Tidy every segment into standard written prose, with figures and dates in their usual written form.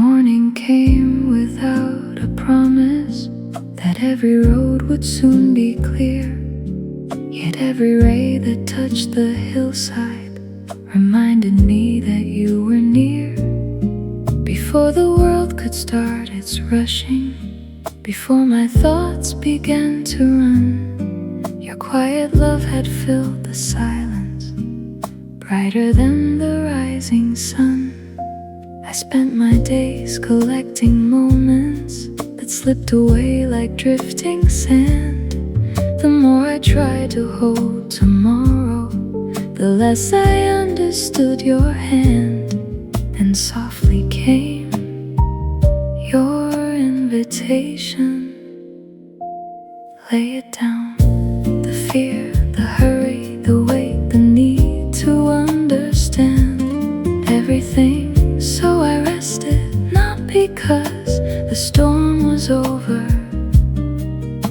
morning came without a promise that every road would soon be clear. Yet every ray that touched the hillside reminded me that you were near. Before the world could start its rushing, before my thoughts began to run, your quiet love had filled the silence, brighter than the rising sun. I spent my days collecting moments that slipped away like drifting sand. The more I tried to hold tomorrow, the less I understood your hand. And softly came your invitation. Lay it down, the fear, the hurry, the weight, the need to understand everything. So I rested, not because the storm was over,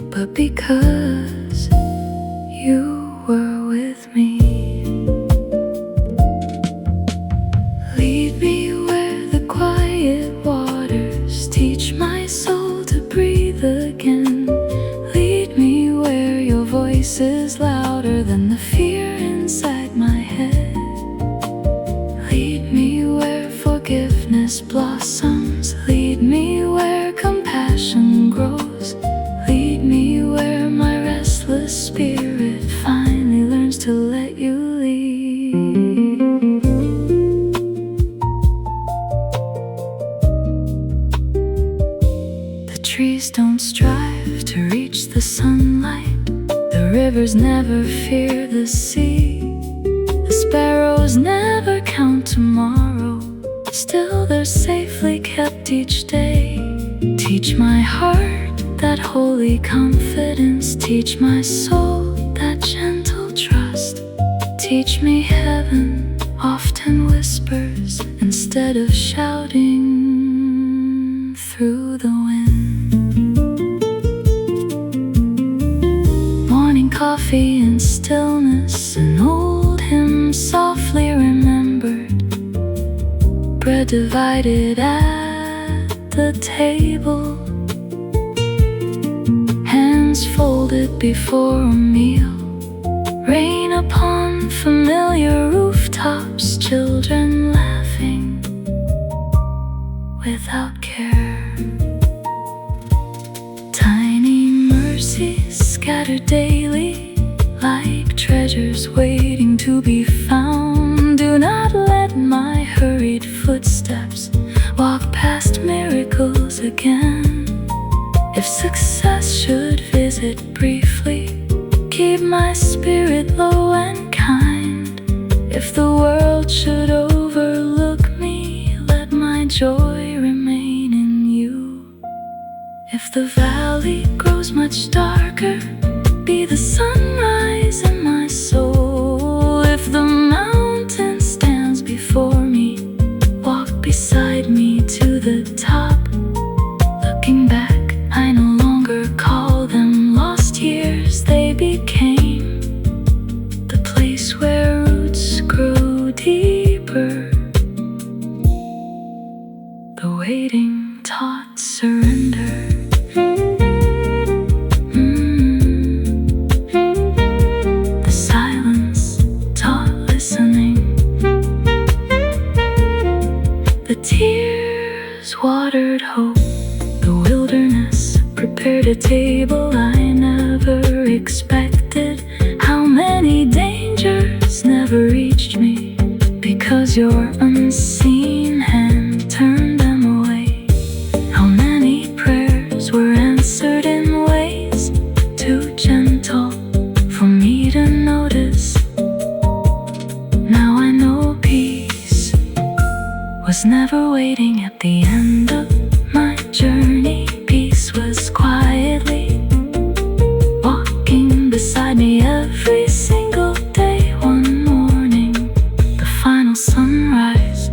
but because you were with me. Lead me where the quiet waters teach my soul to breathe again. Lead me where your voice is louder than the fear inside my head. Lead me where forgiveness blossoms. Lead me where compassion grows. Lead me where my restless spirit finally learns to let you lead. The trees don't strive to reach the sunlight. The rivers never fear the sea. The sparrows never count tomorrow. Still they're safely kept each day. Teach my heart that holy confidence. Teach my soul that gentle trust. Teach me heaven often whispers instead of shouting through the wind. Morning coffee and stillness, an old hymn softly remembered. Bread divided at the table, hands folded before a meal. Rain upon familiar rooftops, children laughing without care. Tiny mercies scattered daily, like treasures waiting to be found. Do not let my hurried footsteps walk past miracles again. If success should visit briefly, keep my spirit low and kind. If the world should overlook me, let my joy remain in you. If the valley grows much darker, be the sunrise in my soul. If the mountain stands before me, walk beside me to the top. Looking back, I no longer call them lost years. They became the place where roots grow deeper. The waiting taught surrender. The silence taught listening. The tears watered hope. The wilderness prepared a table I never expected. How many dangers never reached me, because your unseen hand turned them away. How many prayers were answered in ways too gentle for me to notice. Now I know peace was never waiting at the end of my journey. Peace was quietly walking beside me every single day. One morning, the final sunrise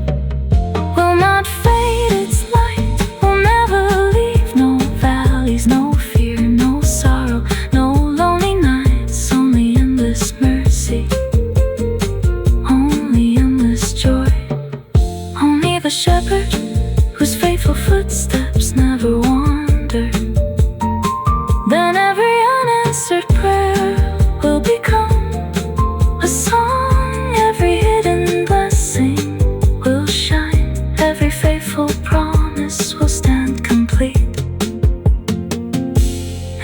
footsteps never wander, then every unanswered prayer will become a song. Every hidden blessing will shine, every faithful promise will stand complete.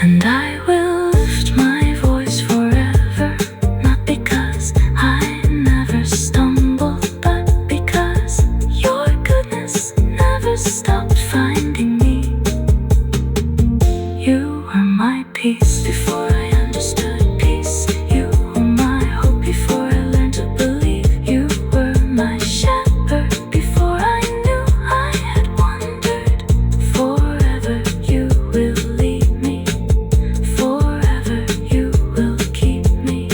And I will lift my voice forever, not because I never stumble, but because your goodness never stopped finding me. You were my peace before I understood peace. You were my hope before I learned to believe. You were my shepherd before I knew I had wandered. Forever you will lead me, forever you will keep me,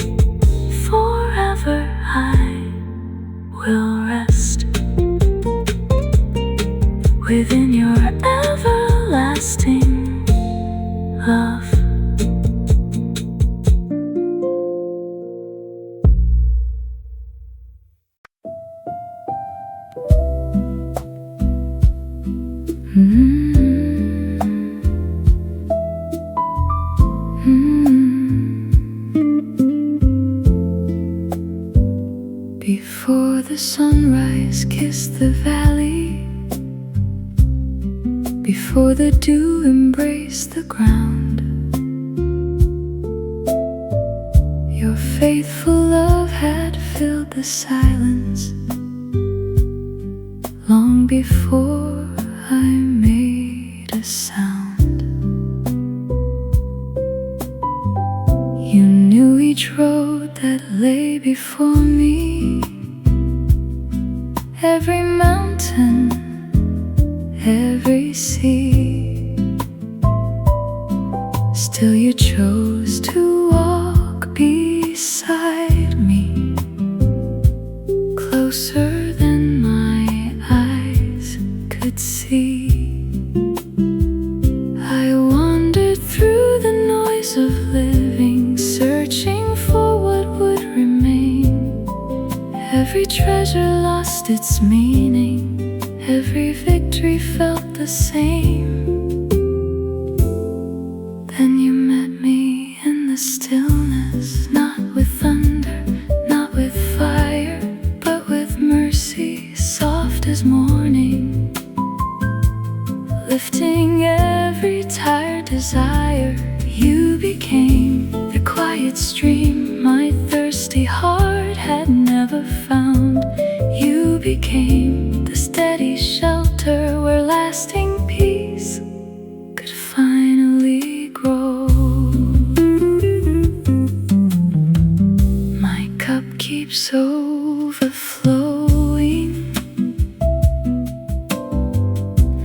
forever I will rest within your everlasting love. Before the sunrise kissed the valley, before the dew embraced the ground, your faithful love had filled the silence long before I made a sound. You knew each road that lay before me, every mountain, every sea. Still you chose to walk beside me, closer than my eyes could see. I wandered through the noise of living, searching for what would remain. Every treasure lost its meaning, every victory felt the same. Then you met me in the stillness, not with thunder, not with fire, but with mercy soft as morning, lifting every tired desire. You became the quiet stream my thirsty heart had never found. You became the steady shelter where lasting peace could finally grow. My cup keeps overflowing,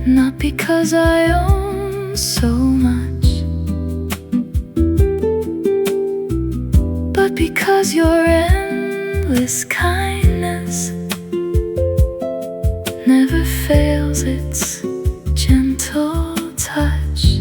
not because I own so much, but because your endless kindness never fails its gentle touch.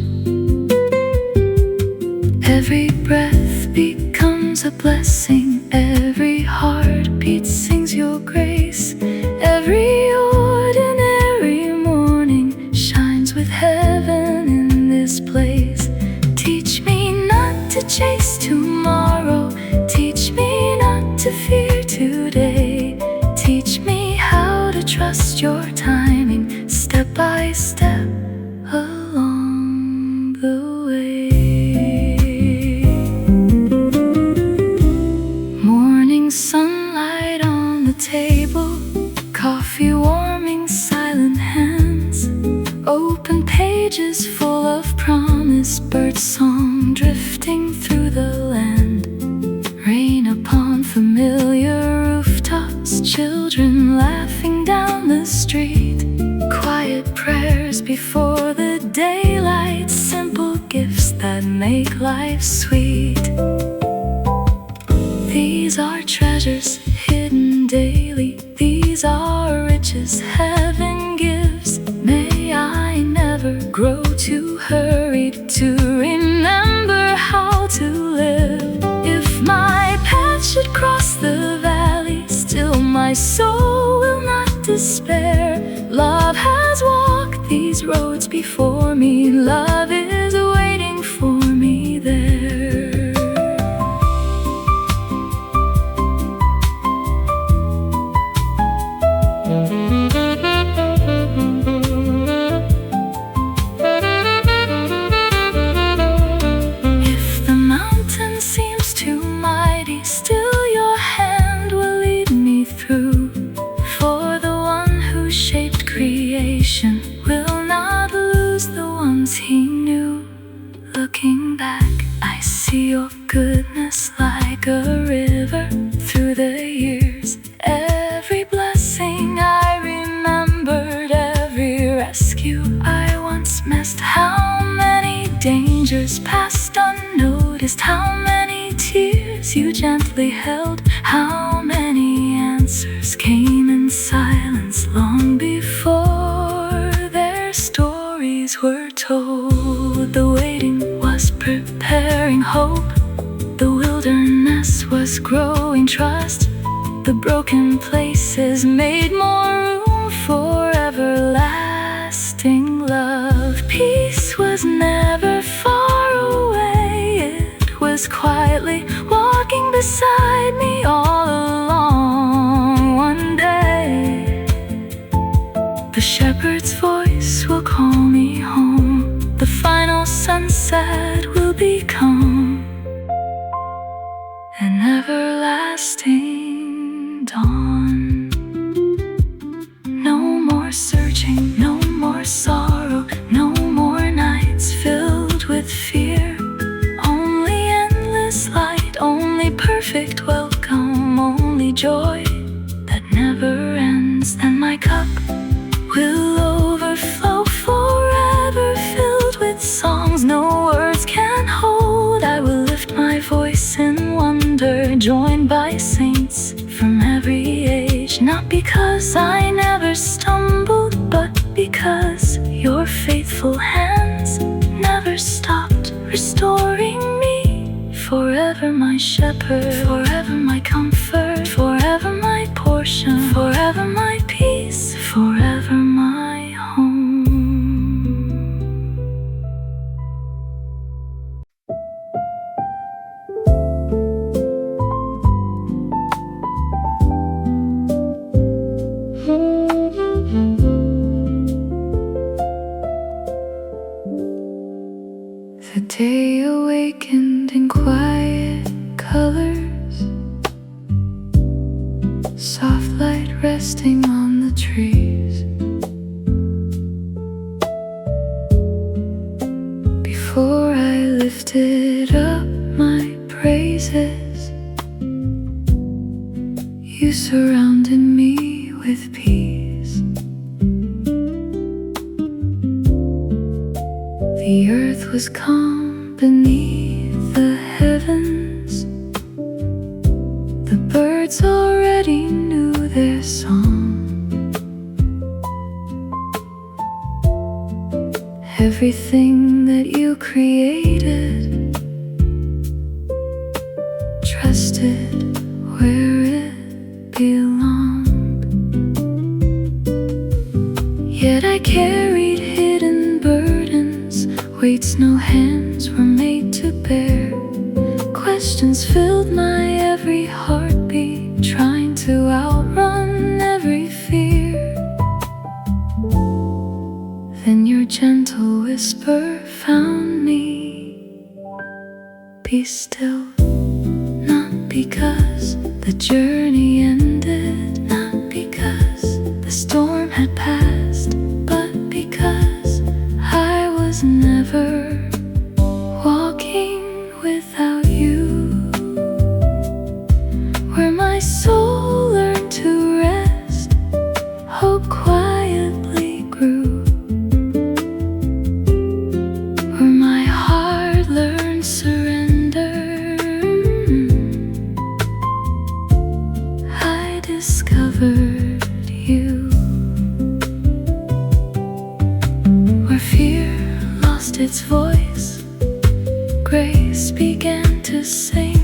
Every breath becomes a blessing, every heartbeat sings your grace, every ordinary morning shines with heaven in this place. Teach me not to chase tomorrow, teach me not to fear today. Teach me how to trust your timing, step by step along the way. Morning sunlight on the table, coffee warming silent hands, open pages full of promise, birdsong drifting through the land, rain upon familiar rooftops, children laughing down the street, quiet prayers before the daylight, simple gifts that make life sweet. These are treasures hidden daily, these are riches heaven gives. May I never grow too hurried to remember how to live. If my path should cross the valley, still my soul will not despair. Love has walked these roads before me. Love is waiting for me there. If the mountain seems too mighty, still your hand will lead me through. For the one who shaped creation will not lose the ones he knew. Looking back, I see your goodness like a river through the years. Every blessing I remembered, every rescue I once missed. How many dangers passed unnoticed, how many tears you gently held, how many answers came in silence long before their stories were told. The waiting was preparing hope, the wilderness was growing trust, the broken places made more room for everlasting love. Peace was never far away, it was quietly walking beside me all along. One day the shepherd's voice will call me home, the final sunset will become an everlasting dawn. No more searching, no more sorrow, no more nights filled with fear. Only endless light, only perfect welcome, only joy that never ends. And my cup will overflow forever, filled with songs no words can hold. I will lift my voice in wonder, joined by saints from every age. Not because I never stumbled, but because your faithful hands never stopped restoring me. Forever my shepherd, forever my comfort, forever my portion, forever my peace, forever my home. The day awakened in quiet colors, soft light resting on the trees. Before I lifted up my praises, you surrounded me with peace. The earth was calm beneath the heavens, the birds already knew their song. Everything that you created trusted where it belonged. Yet I carried hidden burdens, weights no hands were made to bear. Questions filled my every heartbeat, trying to outrun every fear. Then your gentle whisper found me. Be still, not because the journey ended, not because the storm had passed, but because I was never walking without you. Where my soul learned to rest, hope quietly grew. Where my heart learned surrender, I discovered you. Where fear lost its voice, grace began to sing.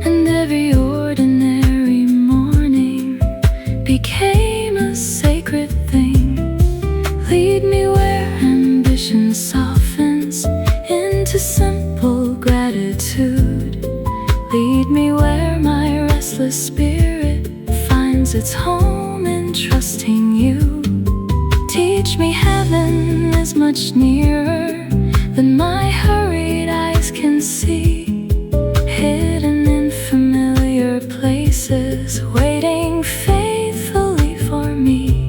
And every ordinary morning became a sacred thing. Lead me where the spirit finds its home in trusting you. Teach me heaven is much nearer than my hurried eyes can see, hidden in familiar places, waiting faithfully for me.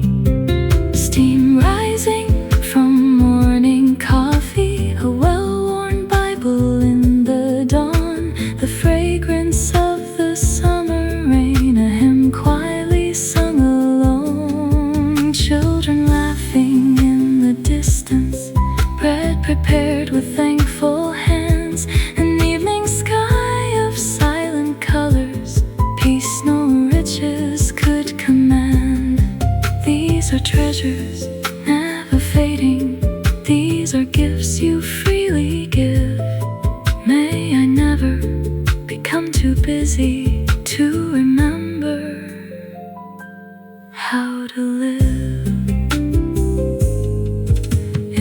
Steam rising from morning coffee, a well-worn Bible in the dawn, the fragrance of the summer rain, a hymn quietly sung alone, children laughing in the distance, bread prepared with thankful hands, an evening sky of silent colors, peace no riches could command. These are treasures never fading, these are gifts you freely give. May I never become too busy to remember how to live.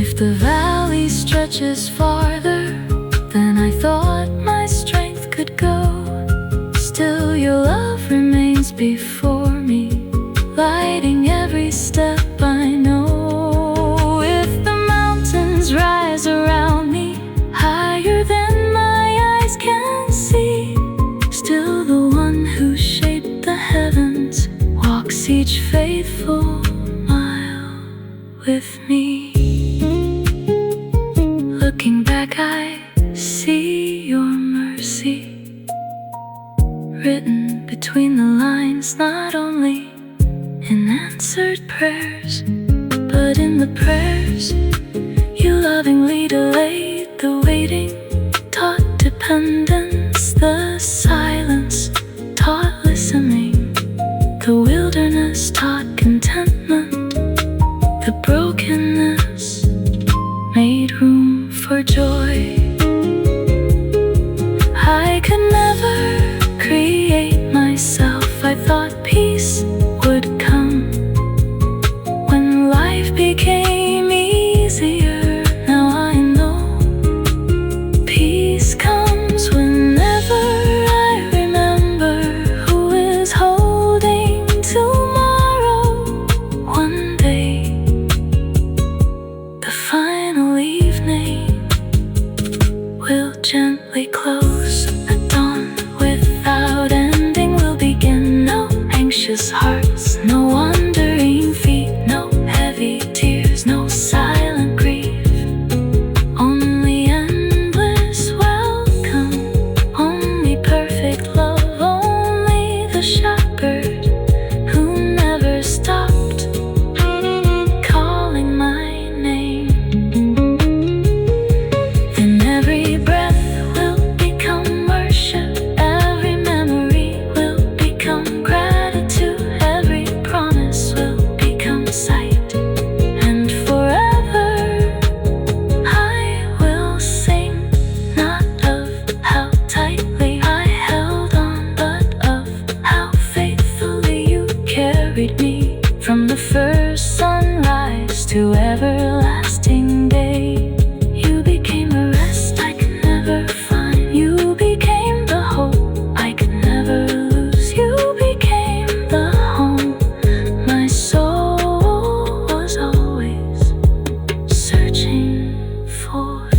If the valley stretches farther than I thought my strength could go, still your love remains before me, lighting every step I know. If the mountains rise around me, higher than my eyes can see, still the one who shaped the heavens walks each faithful mile with me. Looking back I see your mercy written between the lines, not only in answered prayers, but in the prayers you lovingly delayed, the waiting taught dependence, the silence taught listening, the wilderness taught contentment, the brokenness made room for joy. I could never create myself, I thought peace would come when life became easier. Now I know peace comes whenever I remember who is holding tomorrow. One day, the final evening will gently close. At dawn without ending will begin. No anxious hearts, no wandering feet, no heavy tears, no silent grief. Only endless welcome, only perfect love, only the shepherd who never stopped calling my name. Then every breath will become worship, every memory will become gratitude, every promise will become sight, and forever I will sing, not of how tightly I held on, but of how faithfully you carried me from the first sunrise to everlasting day. You became a rest I could never find, you became the hope I could never lose, you became the home my soul was always searching for.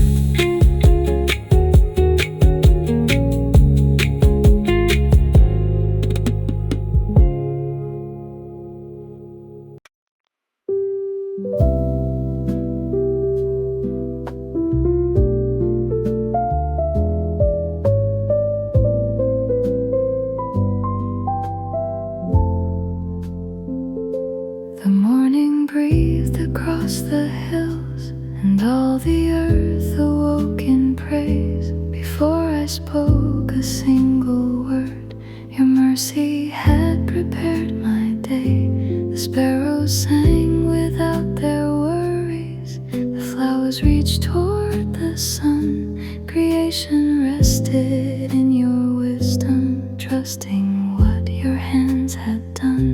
The morning breathed across the hills, and all the earth awoke in praise. Before I spoke a single word, your mercy had prepared my day. The sparrows sang without their worries, the flowers reached toward the sun. Creation rested in your wisdom, trusting what your hands had done.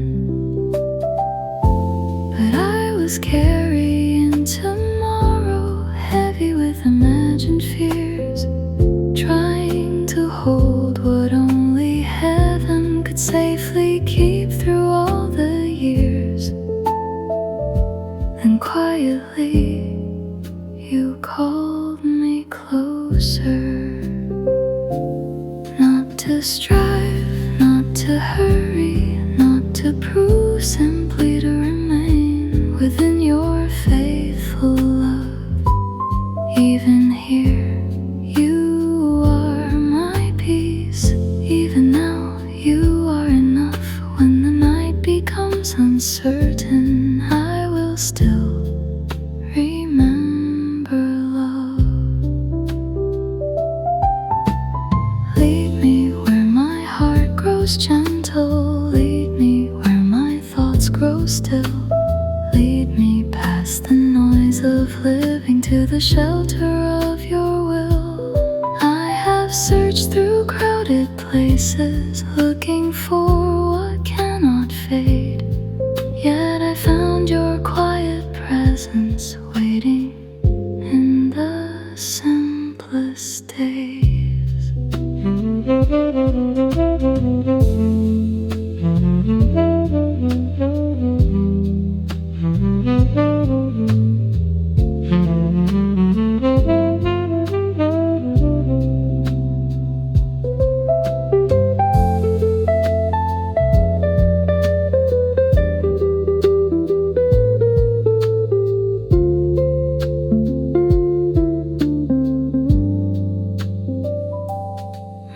But I was carrying tomorrow, heavy with imagined fears, trying to hold what only heaven could say. strive, not to hurry, not to prove, simply to remain within your faithful love. Even here, you are my peace. Even now, you are enough. When the night becomes uncertain, I will still remember love. Lead me where my heart grows gentle. Lead me where my thoughts grow still. Lead me past the noise of living to the shelter of your will. I have searched through crowded places, looking for what cannot fade. Yet I found your quiet presence waiting in the simplest days.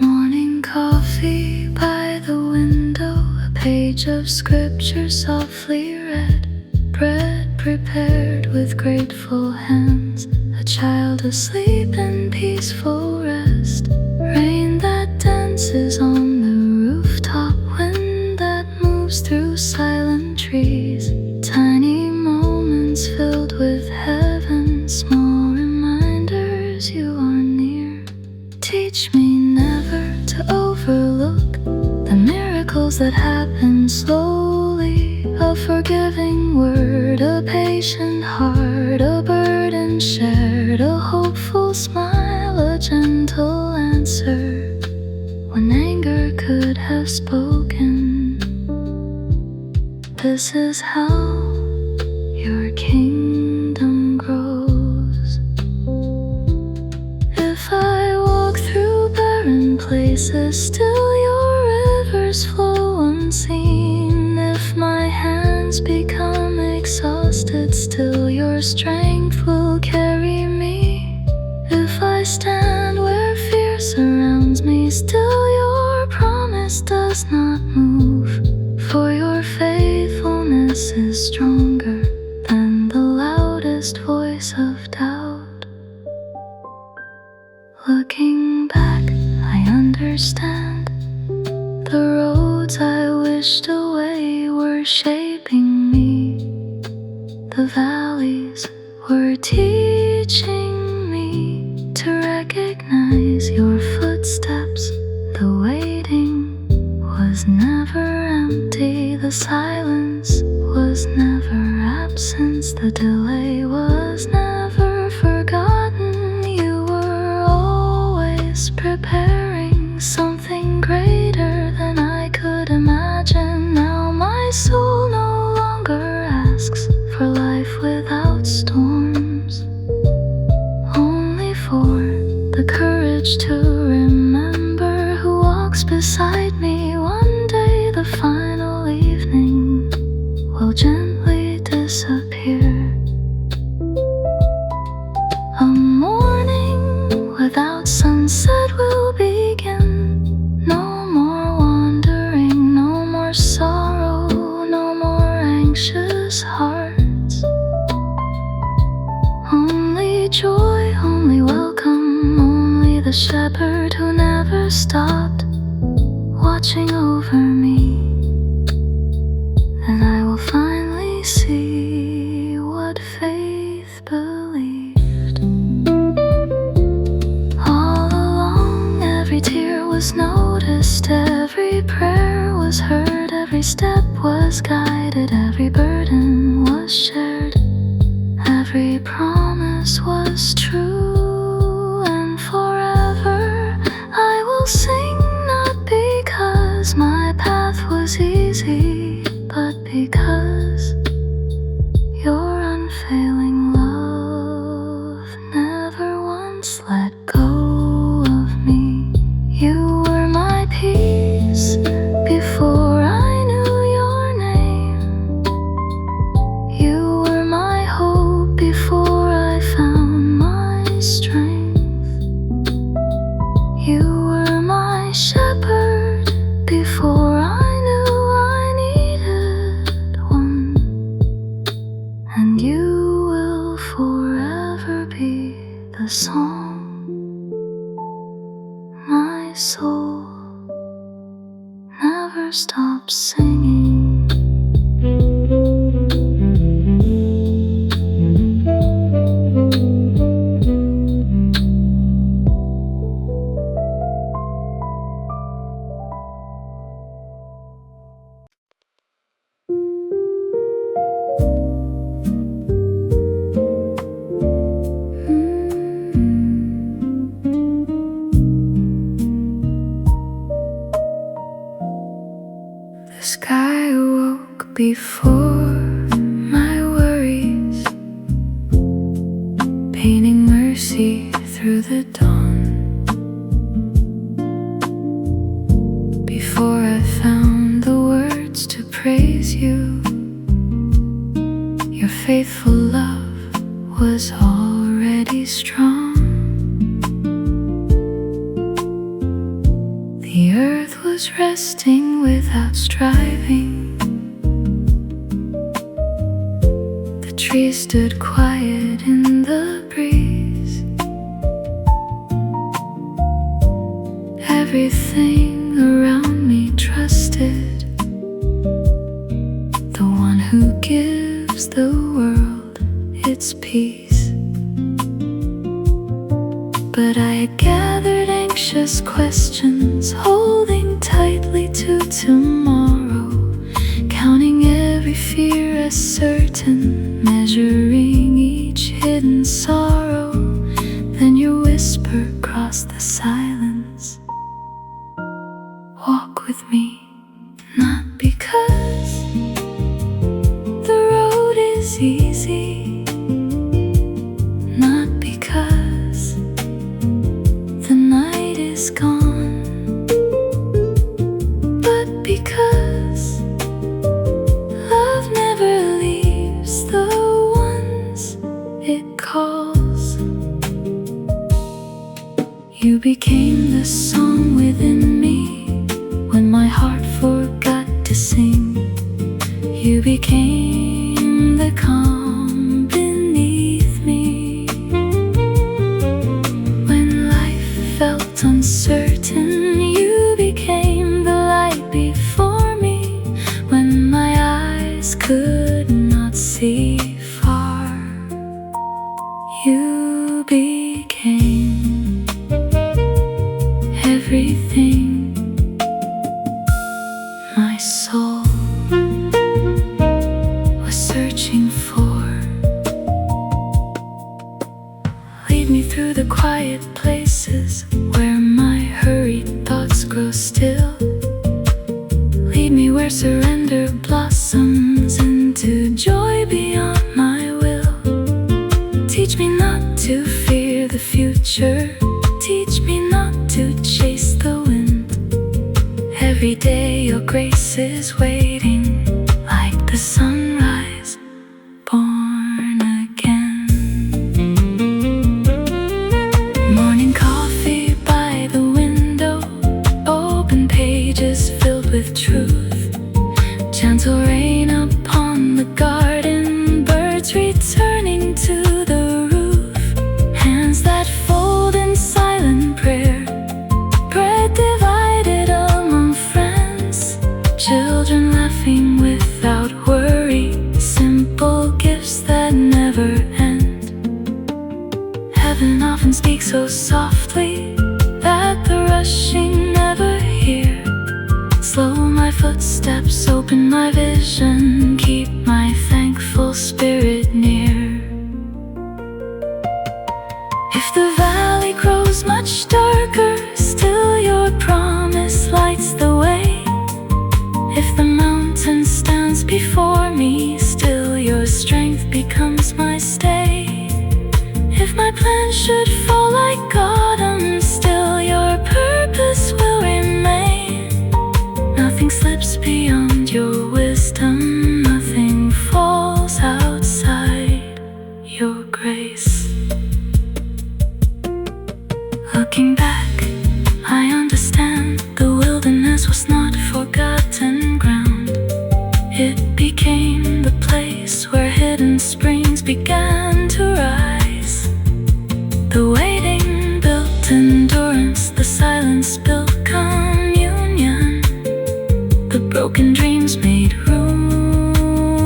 Morning coffee by the window, a page of scripture softly read, bread prepared with grateful hands, a child asleep in peaceful rest, rain that dances on the rooftop, wind that moves through silent trees, tiny moments filled with heaven, small reminders you are near. Teach me never to overlook the miracles that happen slowly, a forgiving word, a patient heart, a burden shared, a hopeful smile, a gentle answer when anger could have spoken. This is how your kingdom grows. If I walk through barren places, still your rivers flow unseen. If my hands become exhausted, still your strength will carry me. If I stand where fear surrounds me, still your promise does not move. For your faithfulness is stronger than the loudest voice of doubt. Looking back, I understand the roads I wished away were shaping me. The valleys were teaching me to recognize your footsteps. The waiting was never empty. The silence was never absence. The delay was never forgotten. You were always preparing something greater than I could imagine. Now my soul no longer asks for life without storms, only for the courage to remember who walks beside me. One day the final evening will gently disappear. A morning without sunset will begin. No more wandering, no more sorrow, no more anxious hearts. Only joy, only welcome, only the shepherd who never stopped watching over me. And I will finally see what faith believed. All along, every tear was noticed, every prayer was heard, every step was guided, every burden was shared, every promise was true. And forever I will sing, not because my path was easy, but because your unfailing love never once let go of me. You were my peace. the song my soul never stops singing. The sky awoke before my worries, painting mercy through the dawn. Before I found the words to praise you, your faithful love was already strong. The earth was resting without striving. The trees stood quiet in the breeze. Everything around me trusted the one who gives the world its peace. But I had gathered anxious questions, holding tightly to tomorrow, counting every fear as certain, measuring each hidden sorrow. Then your whisper crossed the silence. Walk with me, not because the road is easy, not because the night is gone, but because love never leaves the ones it calls. You became the song within me when my heart forgot to sing. You became the calm beneath me when life felt uncertain. You became the light before me when my eyes could not see far. You became everything my soul was searching for. Lead me through the quiet places where my hurried thoughts grow still. Lead me where surrender blossoms into joy beyond my will. Teach me not to fear the future. Teach me not to chase the wind. Every day your grace is waiting, like the sunrise, born again. Morning coffee by the window, open pages filled with truth. Gentle rain upon the garden, birds returning to the roof. Hands that fold in silent prayer, bread divided among friends. Children laughing without worry, simple gifts that never end. Heaven often speaks so softly that the rushing never hear. Slow my footsteps, open my vision, keep my thankful spirit near. If the valley grows much darker, still your promise lights the way. If the mountain stands before me, still your strength becomes my stay. If my plans should fall like autumn, still your purpose will remain. Nothing slips beyond your wisdom, nothing falls outside your grace. Looking back, I understand the wilderness was not forgotten ground. It became the place where hidden springs began to rise. The waiting built endurance, the silence built communion. The broken dreams made room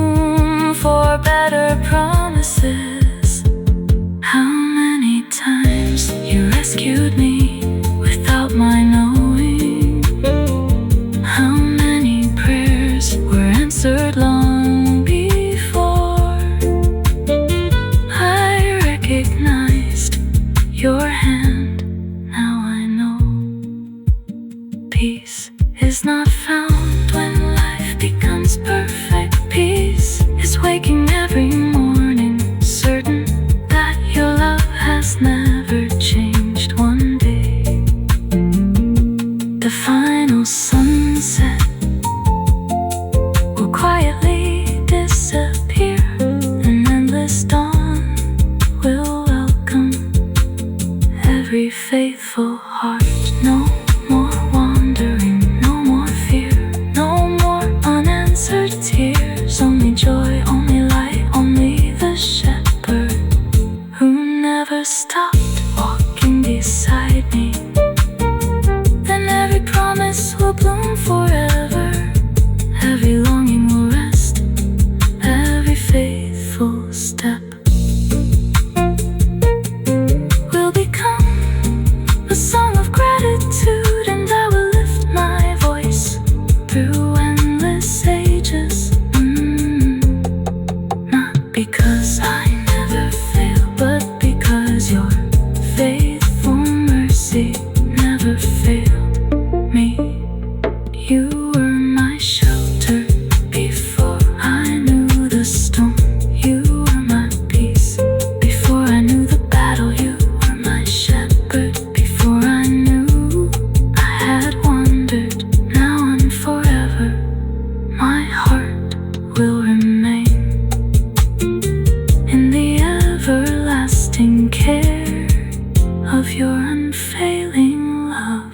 for better promises. How many times you rescued me without my knowing? How many prayers were answered long before I recognized your hand? Now I know peace is not found when life becomes perfect. Peace is waking every morning, certain that your love has never changed one day. The final sunset will quietly disappear. An endless dawn will welcome every faithful heart. No more wandering, no more fear, no more unanswered tears. Only joy, only light, only the shepherd who never stopped walking beside me. Then every promise will bloom forever. Every longing will rest, every faithful step will become a song of gratitude, and I will lift my voice through endless ages. Not because I never fail, but because your faithful mercy never failed me. You were my shelter before I knew the storm. You were my peace before I knew the battle. You were my shepherd before I knew I had wandered. Now and forever my heart will remain in the everlasting care of your unfailing love.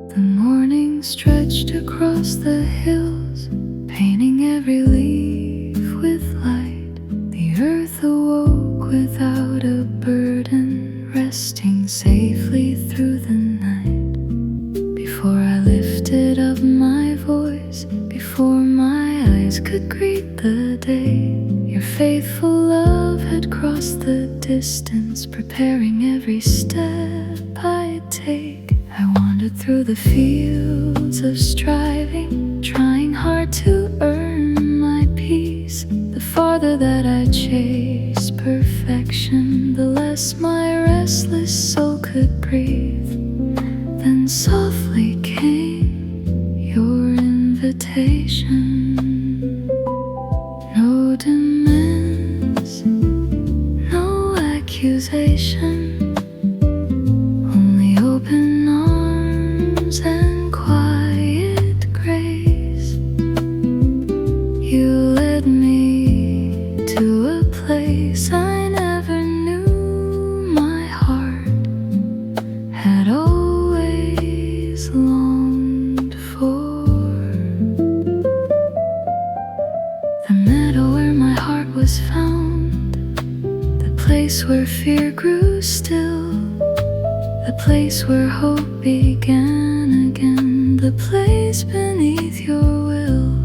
The morning stretched across the hills, painting every leaf with light. The earth awoke without a burden, resting safely through the night. Before I lifted up my voice, before my eyes could greet the day, your faithful love had crossed the distance, preparing every step I'd take. I wandered through the fields of striving, trying hard to earn my peace. The farther that I chased perfection, the less my restless soul could breathe. Then softly came your invitation. No demands, no accusation, only open arms and quiet grace. You led me to a place I never knew. My heart had always longed for. The meadow where my heart was found, the place where fear grew still, the place where hope began again, the place beneath your will.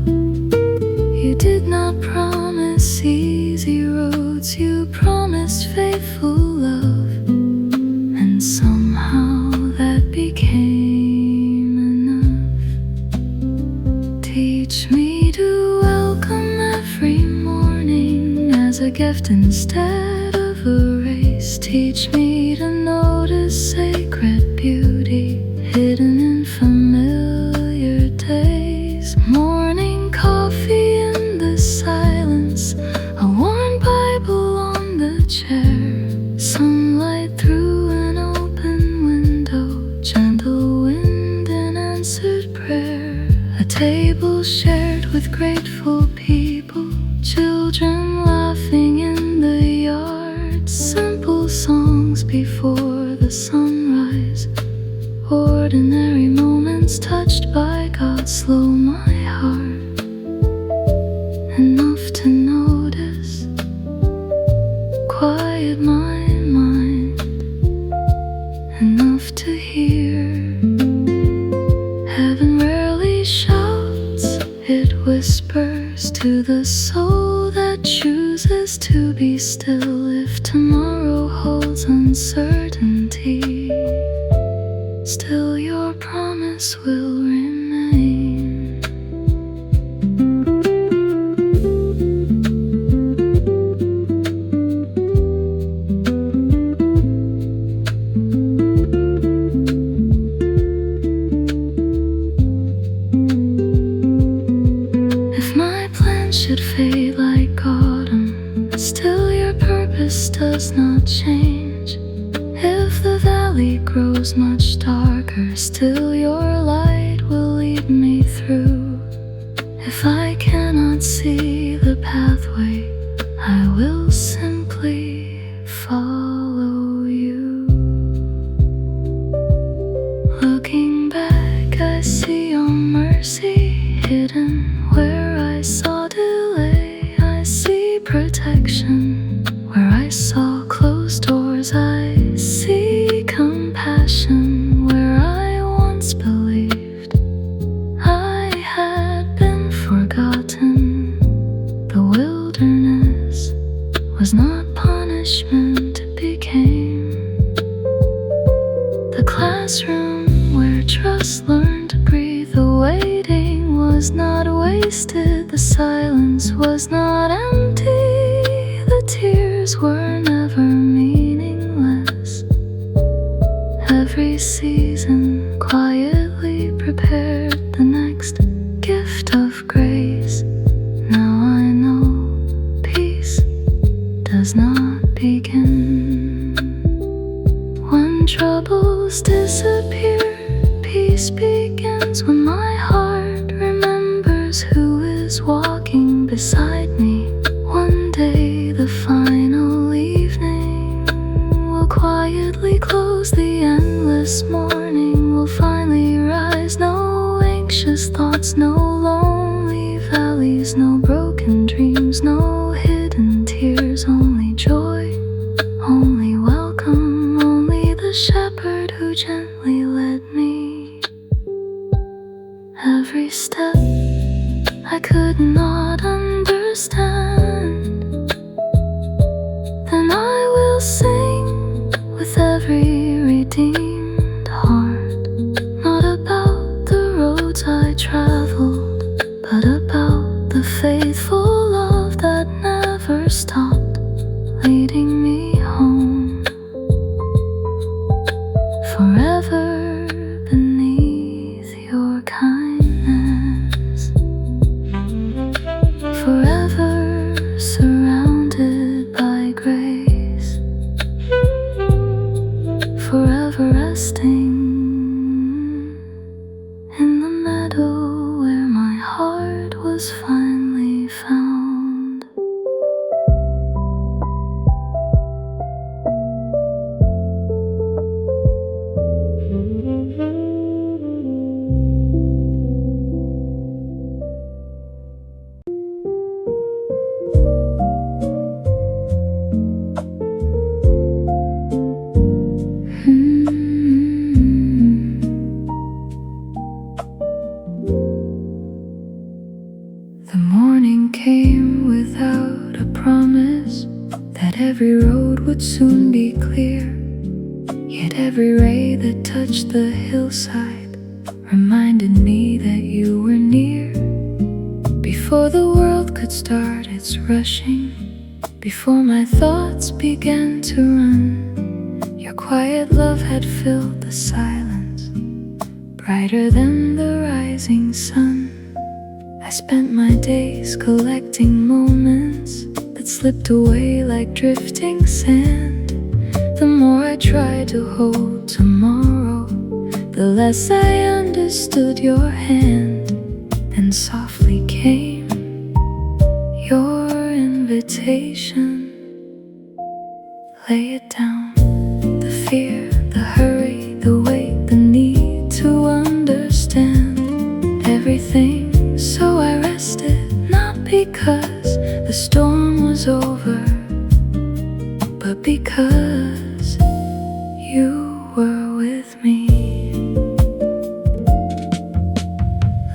You did not promise easy roads, you promised faithful love, and somehow that became enough. Teach me to welcome every morning as a gift instead of a race. Teach me to notice sacred beauty hidden in familiar days. Morning coffee in the silence, a warm Bible on the chair, sunlight through an open window, gentle wind and answered prayer. A table shared with grateful people, children laughing in the yard. before the sunrise. Ordinary moments touched by God slow my heart enough to notice, quiet my mind enough to hear. Heaven rarely shouts, it whispers to the soul that chooses to be still. If tomorrow holds uncertainty, still your promise will remain. If my plans should fade like autumn, still your purpose does not change. If the valley grows much darker, still your light will lead me through. If I cannot see the pathway, I will simply follow you. Looking back, I see your mercy hidden where I saw delay. I see protection where I saw closed doors. I see compassion where I once believed I had been forgotten. The wilderness was not punishment, it became the classroom where trust learned to breathe. The waiting was not wasted, the silence was not empty, the tears were never meaningless. Every season quietly prepared the next gift of grace. Now I know peace does not begin when troubles disappear. Peace begins when my heart remembers who is walking beside me. One day the final evening will quietly close, the endless morning will finally rise. No anxious thoughts, no lonely valleys, no broken dreams, no hidden tears, only joy, only welcome, only the shepherd who gently led me. Every step I could not understand, then I will sing with every redeemed heart. Not about the roads I traveled, but about the faithful love that never stopped leading me home. Forever beneath your kindness, forever surrounded by grace, forever resting in the meadow where my heart was finally found. The morning came without a promise that every road would soon be clear. Yet every ray that touched the hillside reminded me that you were near. Before the world could start its rushing, before my thoughts began to run, your quiet love had filled the silence, brighter than the rising sun. I spent my days collecting moments that slipped away like drifting sand. The more I tried to hold tomorrow, the less I understood your hand. Then softly came your invitation. Lay it down. The fear, the hurry, the wait, the need to understand everything. So I rested, not because the storm was over, but because you were with me.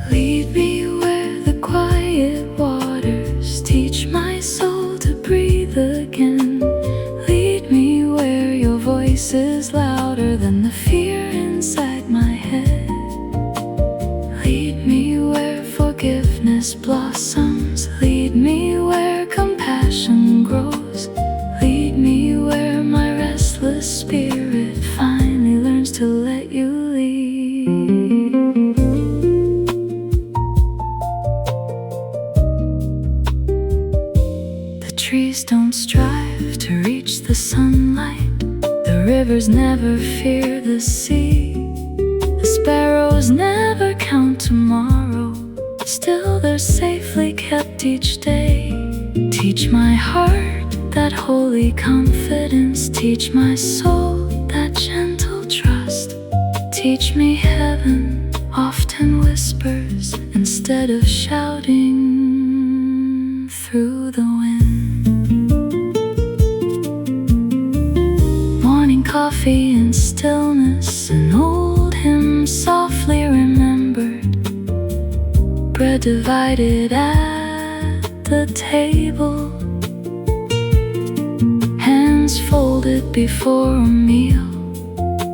Lead me where the quiet waters teach my soul to breathe again. Lead me where your voice is louder than the fear inside my head. Lead me where forgiveness blossoms. Lead me where compassion grows. Lead me where my restless spirit finally learns to let you lead. The trees don't strive to reach the sunlight. The rivers never fear the sea. The sparrows never count tomorrow. Still they're safely kept each day. Teach my heart that holy confidence. Teach my soul that gentle trust. Teach me heaven often whispers instead of shouting through the wind. Morning coffee and stillness, an old hymn softly remembered. Bread divided at the table, hands folded before a meal.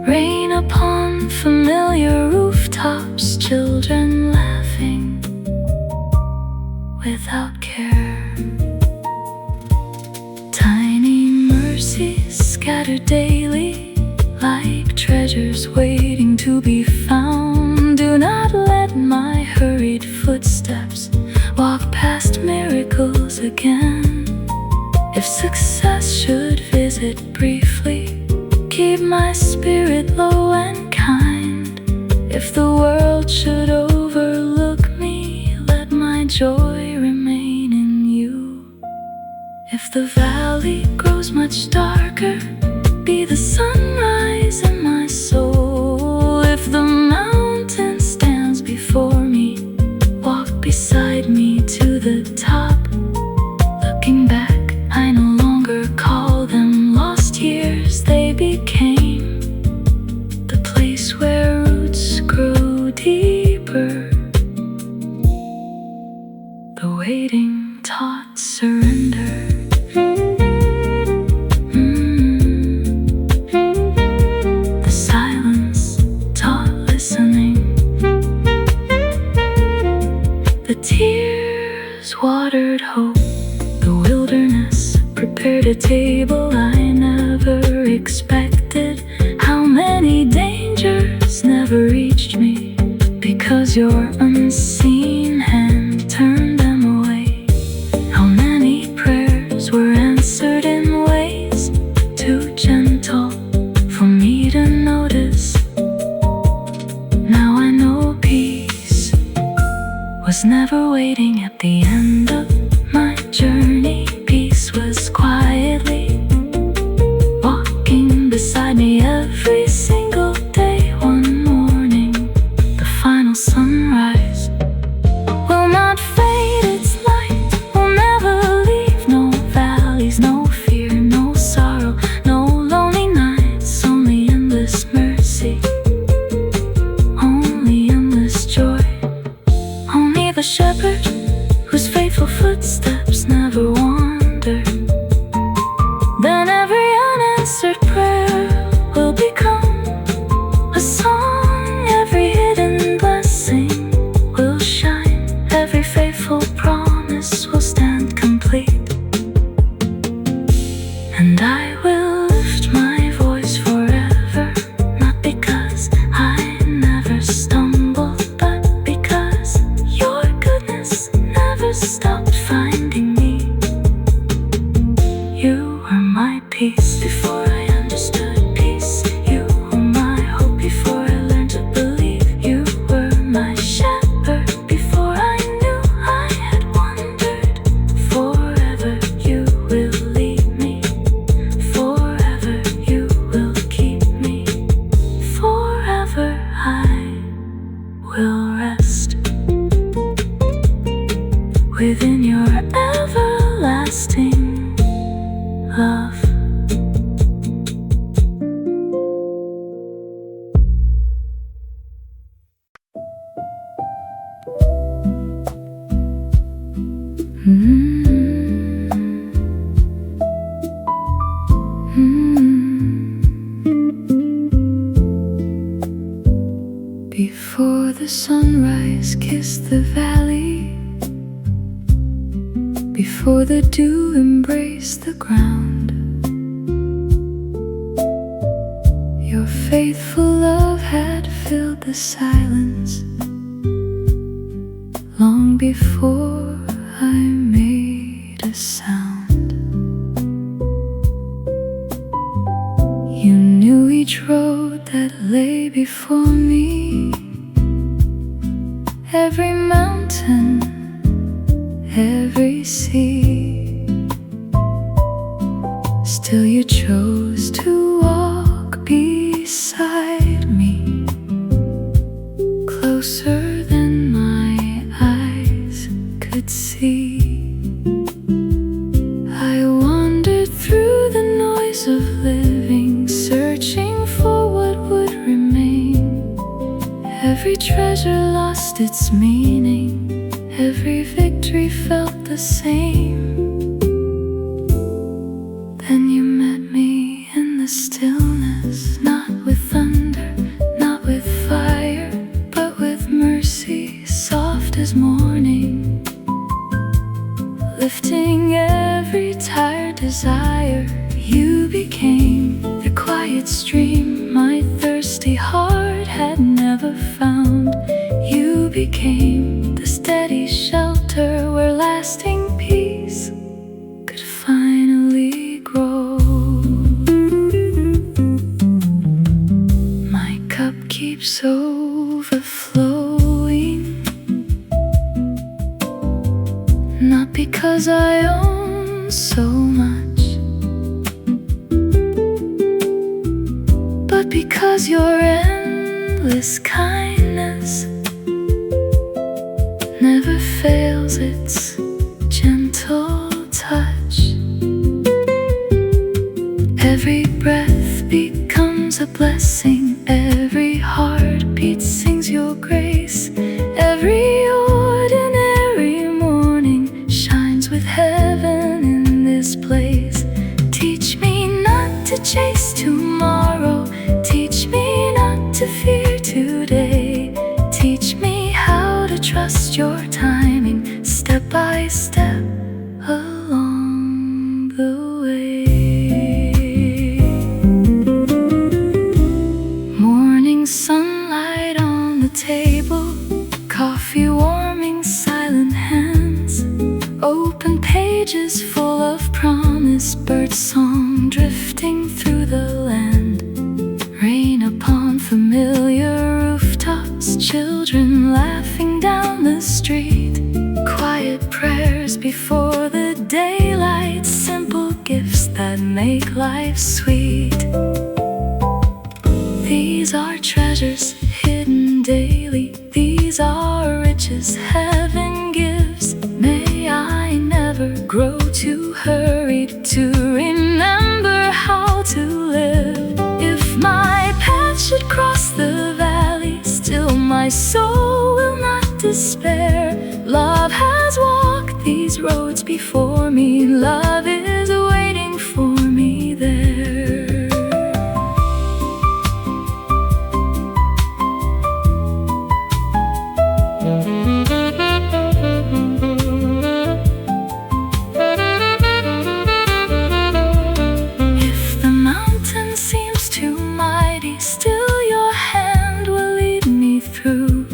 Rain upon familiar rooftops, children laughing without care. Tiny mercies scattered daily, like treasures waiting to be found. Do not let my hurried footsteps walk past miracles again. If success should visit briefly, keep my spirit low and kind. If the world should overlook me, let my joy remain in you. If the valley grows much darker, be the sunrise in my soul. If the mountain stands before me, walk beside me to the top. Looking back, I no longer call them lost years. They became the place where roots grow deeper. The waiting taught surrender. The silence taught listening. The tears watered hope. The wilderness prepared a table I never expected. How many dangers never reached me, because your unseen hand turned them away. How many prayers were answered in ways too gentle for me to notice. Now I know peace was never waiting at the end of my journey. Peace was quietly walking beside me every single day. One morning, the final sunrise will not fade its light, will never leave. No valleys, no fear, no sorrow, no lonely nights. Only endless mercy, only endless joy. Only the shepherd whose faithful footsteps never wander. Then every unanswered prayer will become a song. Every hidden blessing will shine. Every faithful promise will stand complete. And I will lift my voice forever, not because I never stumbled, but because your goodness never stopped finding me. You were my peace before I understood peace. You were my hope before I learned to believe. You were my shepherd before I knew I had wandered. Forever you will lead me. Forever you will keep me. love. Before the sunrise kissed the valley, before the dew embraced the ground, your faithful love had filled the silence long before I made a sound. You knew each road that lay before me, every mountain, every sea. Still you chose to walk beside me, closer than my eyes could see. I wandered through the noise of living, searching for what would remain. Every treasure lost its meaning, every victory felt the same. Then you met me in the stillness, not with thunder, not with fire, but with mercy soft as morning, lifting every tired desire. You became the quiet stream my thirsty heart had never found. You became the steady shelter where lasting peace could finally grow. My cup keeps overflowing, not because I own so much, but because your endless kindness never fails its gentle touch. Every breath becomes a blessing, every heartbeat sings your grace, every ordinary morning shines with heaven in this place. Teach me not to chase tomorrow, teach me not to fear today. Teach me how to trust your timing, step by step along the way. Morning sunlight on the table, coffee warming silent hands, open pages full of promise, birdsong drifting through the land, rain upon familiar rooftops, children laughing down the street, quiet prayers before the daylight, simple gifts that make life sweet. These are treasures hidden daily, these are riches heaven gives. May I never grow too hurried to remember how to live. If my path should cross the valley, still my soul will not despair. Love has walked these roads before me, love is waiting for me there. If the mountain seems too mighty, still your hand will lead me through.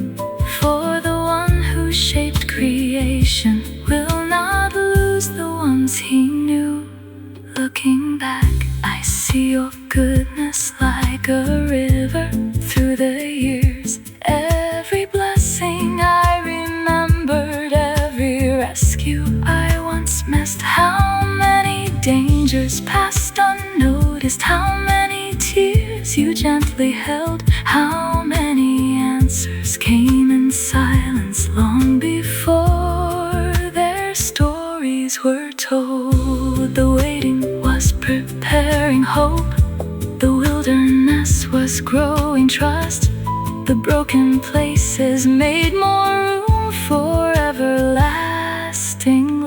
For the one who shaped creation will not lose the ones he knew. Looking back, I see your goodness like a river through the years. Every blessing I remembered, every rescue I once missed. How many dangers passed unnoticed, how many tears you gently held, how many answers came in silence long before their stories were told. The waiting was growing hope. The wilderness was growing trust. The broken places made more room for everlasting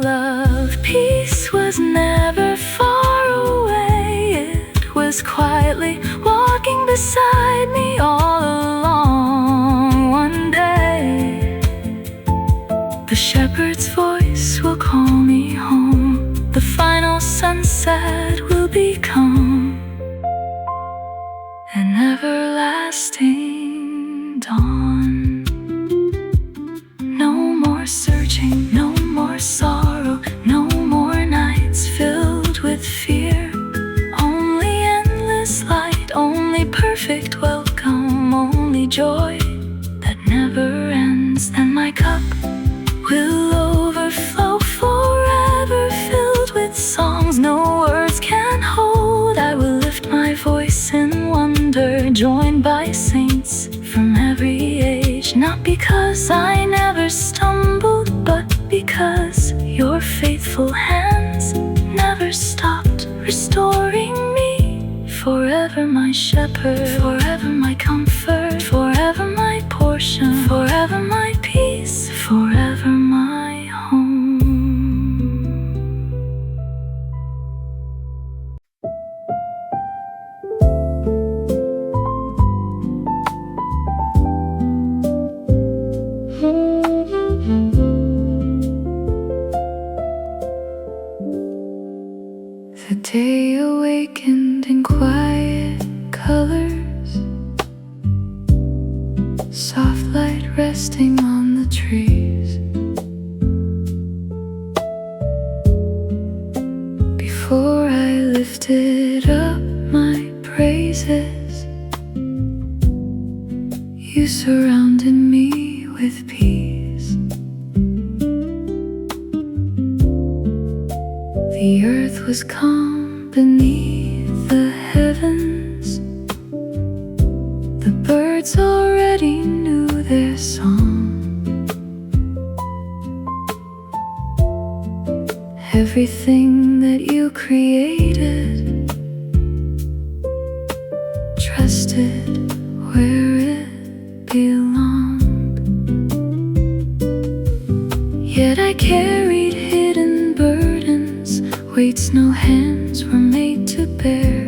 love. Peace was never far away. It was quietly walking beside me all along. One day, the shepherd's voice will call me home. The final sunset will become an everlasting dawn. No more searching, no more sorrow, no more nights filled with fear. Only endless light, only perfect welcome, only joy that never ends. And my cup will overflow forever, filled with songs no words can hold. I will lift my voice in wonder, joined by saints from every age. Not because I never stumbled, but because your faithful hands never stopped restoring me. Forever my shepherd, forever my comfort, forever my portion, forever my peace, forever my home. The day awakened in quiet colors, soft light resting on the trees. Before I lifted up my praises, you surrounded me with peace. The earth was calm beneath the heavens. The birds already knew their song. Everything that you created trusted where it belonged. Yet I carried hidden burdens, weights no hands were made to bear.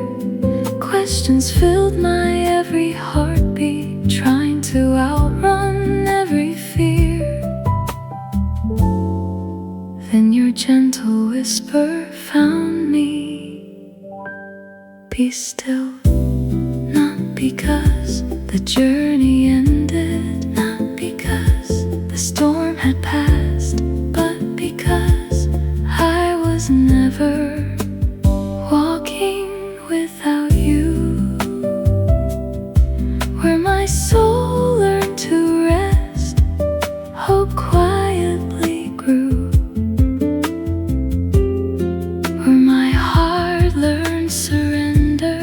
Questions filled my every heartbeat, trying to outrun every fear. Then your gentle whisper found me. Be still, not because the journey ended, not because the storm had passed, but because I was never walking without you. Where my soul learned to rest, hope quietly grew. Where my heart learned surrender,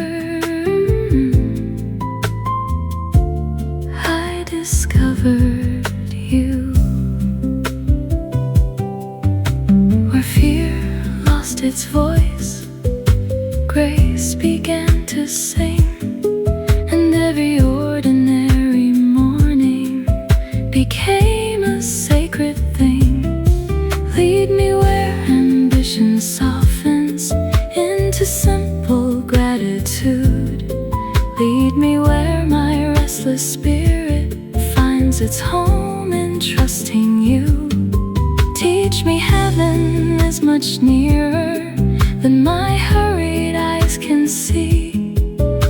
I discovered you. Where fear lost its voice, grace began to sing. And every ordinary morning became a sacred thing. Lead me where ambition softens into simple gratitude. Lead me where my restless spirit finds its home in trusting you. Teach me heaven is much nearer than my hurried eyes can see.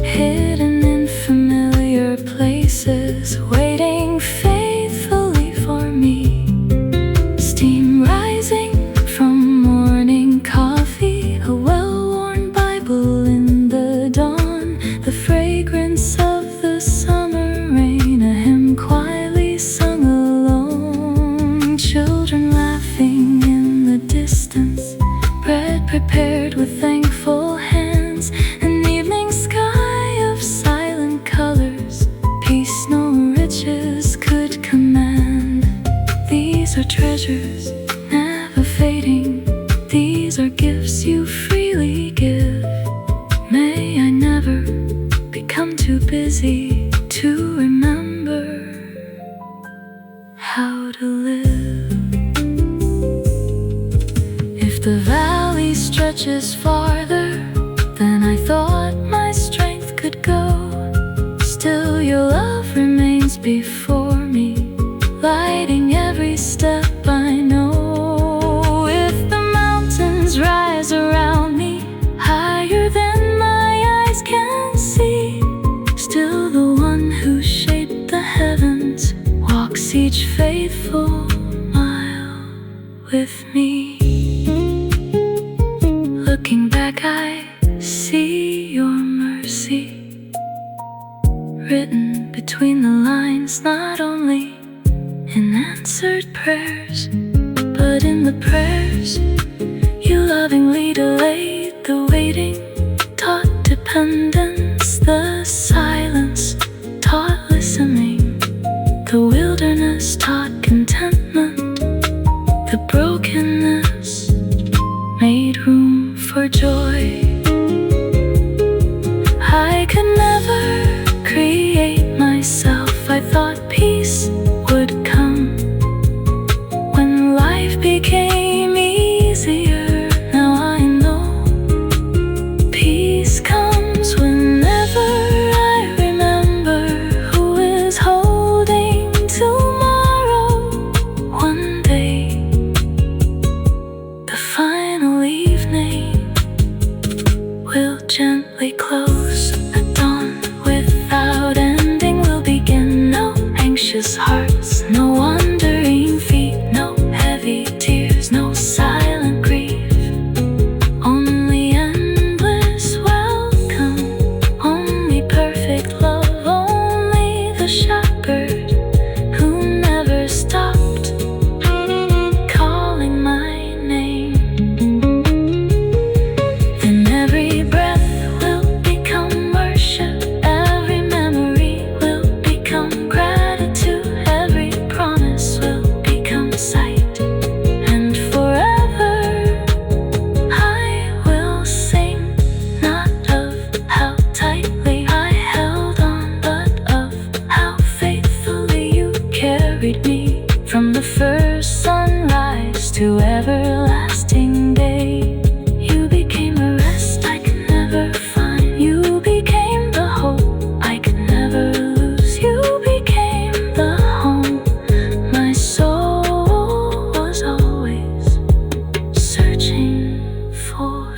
Hidden in familiar places, waiting faithfully for me. Steam rising from morning coffee, a well-worn Bible in the dawn. The fragrance of the summer rain, a hymn quietly sung alone. Children laughing in the distance, bread prepared with thankful easy to remember how to live. If the valley stretches farther than I thought my strength could go, still your love remains before me, lighting every step I know. If the mountains rise around me, higher than my eyes can see, still the one who shaped the heavens walks each faithful mile with me. Looking back, I see your mercy written between the lines, not only in answered prayers, but in the prayers you lovingly delayed. The waiting taught dependence, the silence taught listening, the wilderness taught contentment, the brokenness made room for joy. I could never create myself. I thought peace would come when life became easier. Now I know peace comes whenever I remember who is holding tomorrow. One day, the final evening will gently close. At dawn without ending will begin. No anxious hearts, no wandering feet, no heavy tears, no silent grief. Only endless welcome, only perfect love, only the shepherd who never stopped calling my name. Then every breath will become worship, every memory will become gratitude, every promise will become sight, and forever I will sing, not of how tightly I held on, but of how faithfully you carried me from the first sunrise to everlasting day. You became a rest I could never find. You became the hope I could never lose. You became the home my soul was always searching for.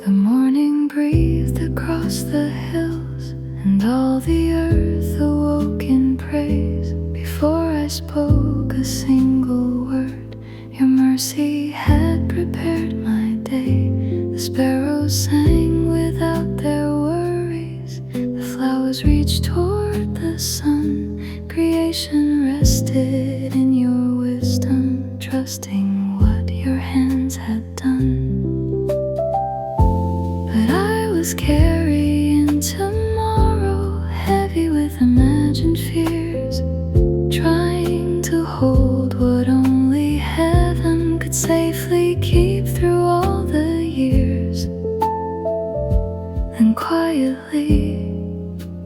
The morning breathed across the hills, and all the earth awoke in praise. Before I spoke a single word, your mercy had prepared my day. The sparrows sang without their worries, the flowers reached toward the sun. Creation rested in your wisdom, trusting what your hands had done. But I was carrying tomorrow, heavy with imagined fears, trying to hold what only heaven could safely keep through all the years. Then quietly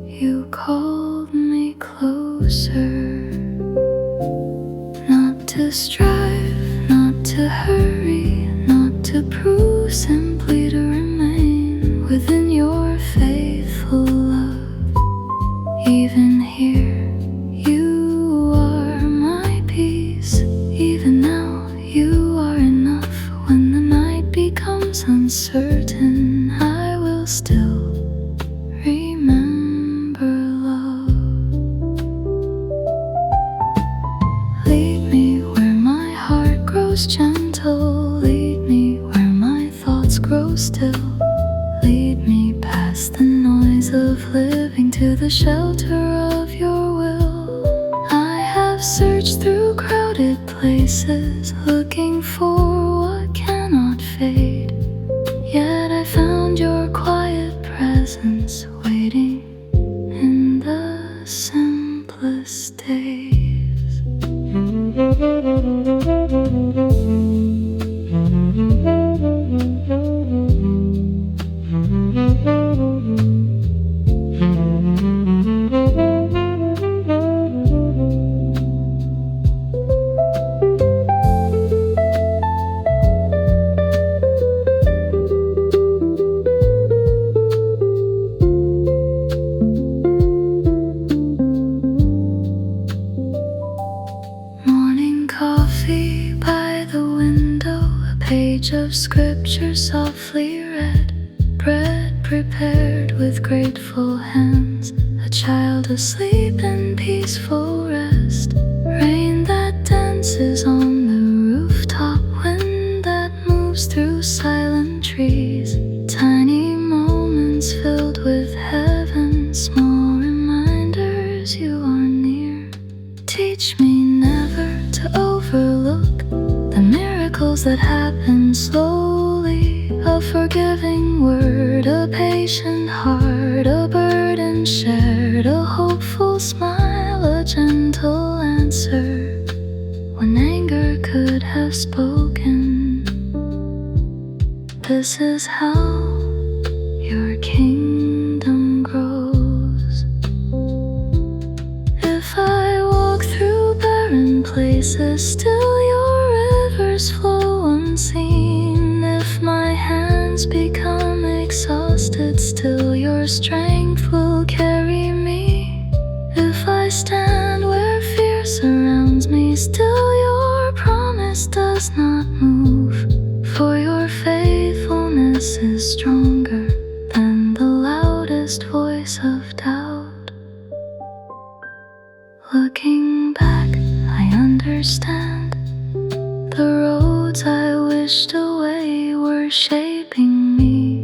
you called me closer, not to strive, not to hurry, not to prove, simply to remain within your faithful love. Even here, you are my peace. Even now, you are enough. When the night becomes uncertain, I will still remember love. Lead me where my heart grows gentle. Lead me where my thoughts grow still. Lead me past the noise of living to the shelter of your will. I have searched through crowded places, looking for what cannot fade. Yet I found your quiet presence waiting in the simplest days. Of scripture softly read, bread prepared with grateful hands, a child asleep in peaceful rest, rain that dances on the rooftop, wind that moves through silent trees, tiny moments filled with heaven, small reminders you are near. Teach me never to overlook the miracles that happen slowly, a forgiving word, a patient heart, a burden shared, a hopeful smile, a gentle answer when anger could have spoken. This is how your kingdom grows. If I walk through barren places, still your rivers flow unseen. If my hands become exhausted, still your strength will carry me. If I stand where fear surrounds me, still your promise does not move. For your faithfulness is stronger than the loudest voice of doubt. Looking back, I understand the roads I wished away were shaping me.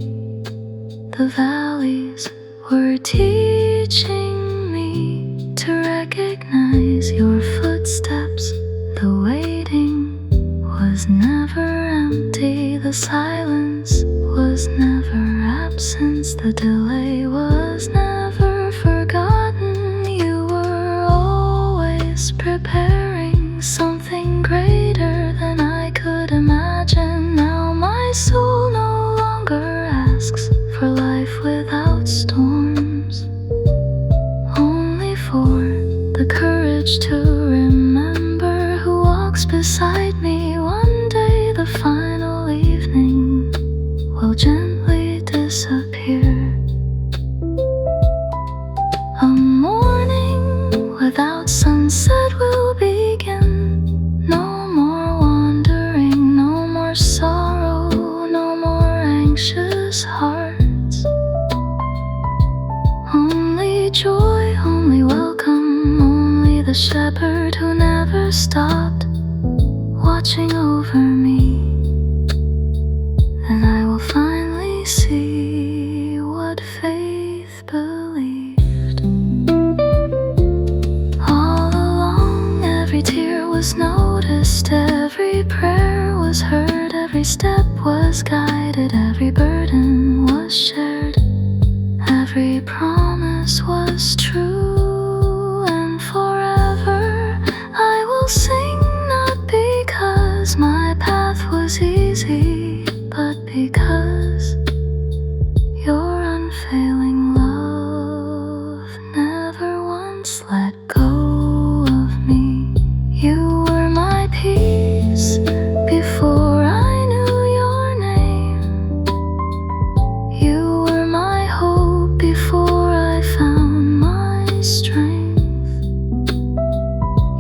The valleys were teaching me to recognize your footsteps. The waiting was never empty. The silence was never absence. The delay was never forgotten. You were always preparing something greater than I could imagine. Now my soul no longer asks for life without storms, only for the courage to remember who walks beside me. One day the final evening will gently disappear. A morning without sunset will begin. No more wandering, no more sorrow, no more anxious hearts. Only joy, only welcome, only the shepherd who never stopped watching over me. And I will finally see what faith believed. All along, every tear was noticed, every prayer was heard, every step was guided, every burden was shared, every promise was true. And forever I will sing, not because my path was easy, but because your unfailing love never once let go of me. You were my peace before I knew your name. You were my hope before I found my strength.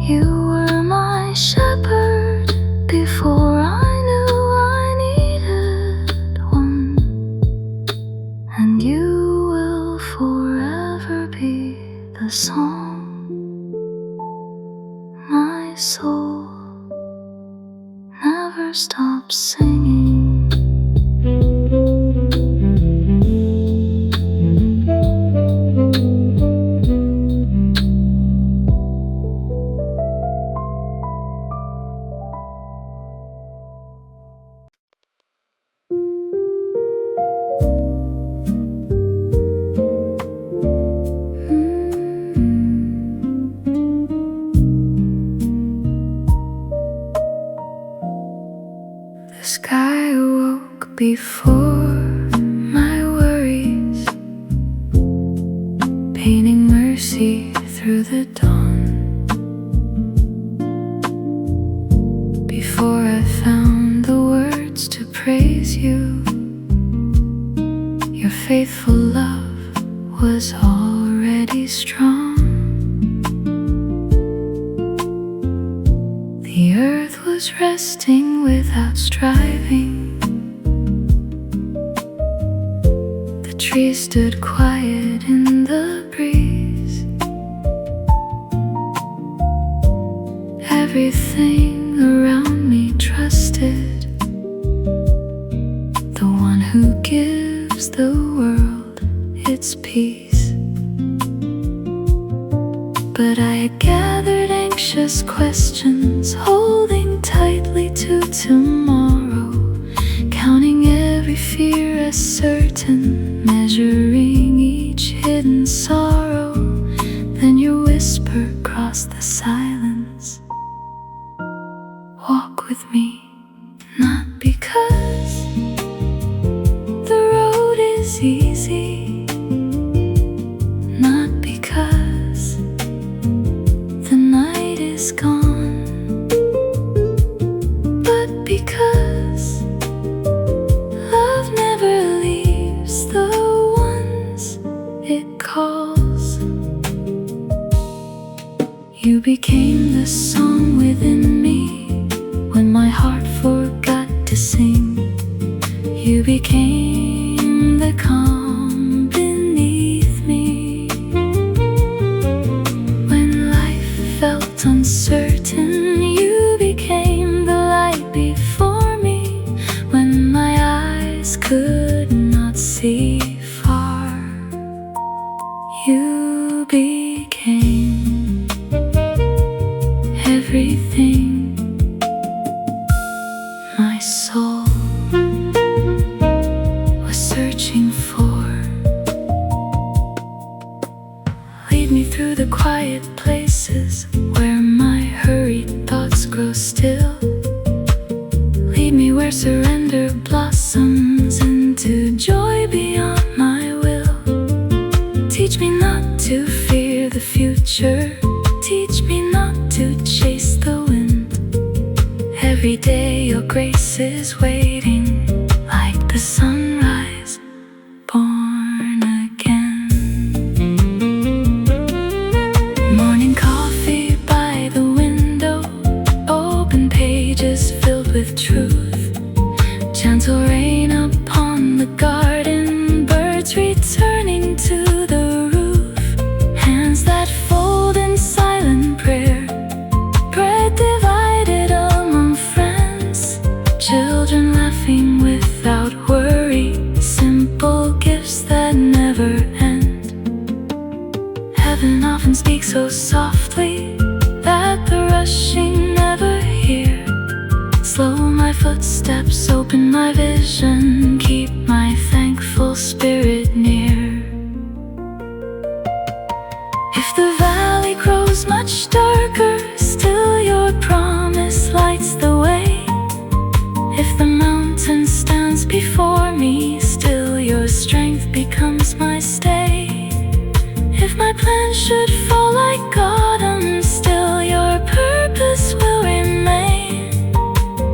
You were my shepherd before I knew I needed one. And you will forever be the song my soul never stops singing. sky awoke before my worries, painting mercy through the dawn. Before I found the words to praise you, your faithful love was already strong. The earth was resting without striving. The trees stood quiet in the breeze. Everything around me trusted the one who gives the world its peace. But I had gathered anxious questions, holding tightly to tomorrow, counting every fear as certain, measuring each hidden sorrow. Then your whisper crossed the silence. Walk with me, not because the road is easy, not because the night is gone, but because love never leaves the ones it calls. You became the song within me when my heart forgot to sing. You became the calm beneath me when life felt uncertain. You became the light before me when my eyes could not see far. You became everything my soul was searching for. Lead me through the quiet places where my hurried thoughts grow still. Lead me where surrender blossoms into joy beyond my will. Teach me not to fear the future. Teach me not to chase the wind. Every day your grace is waiting, like the sunrise, born again. Morning coffee by the window, open pages filled with truth. Gentle rain upon the garden, birds returning to the roof. Hands that fold in silent prayer, bread divided among friends, children laughing without worry, simple gifts that never end. Heaven often speaks so softly that the rushing never hear. Slow my footsteps, open my vision, keep my thankful spirit near. If the valley grows much darker, still your promise lights the way. If the mountain stands before me, still your strength becomes my stay. If my plans should fall like autumn, still your purpose will remain.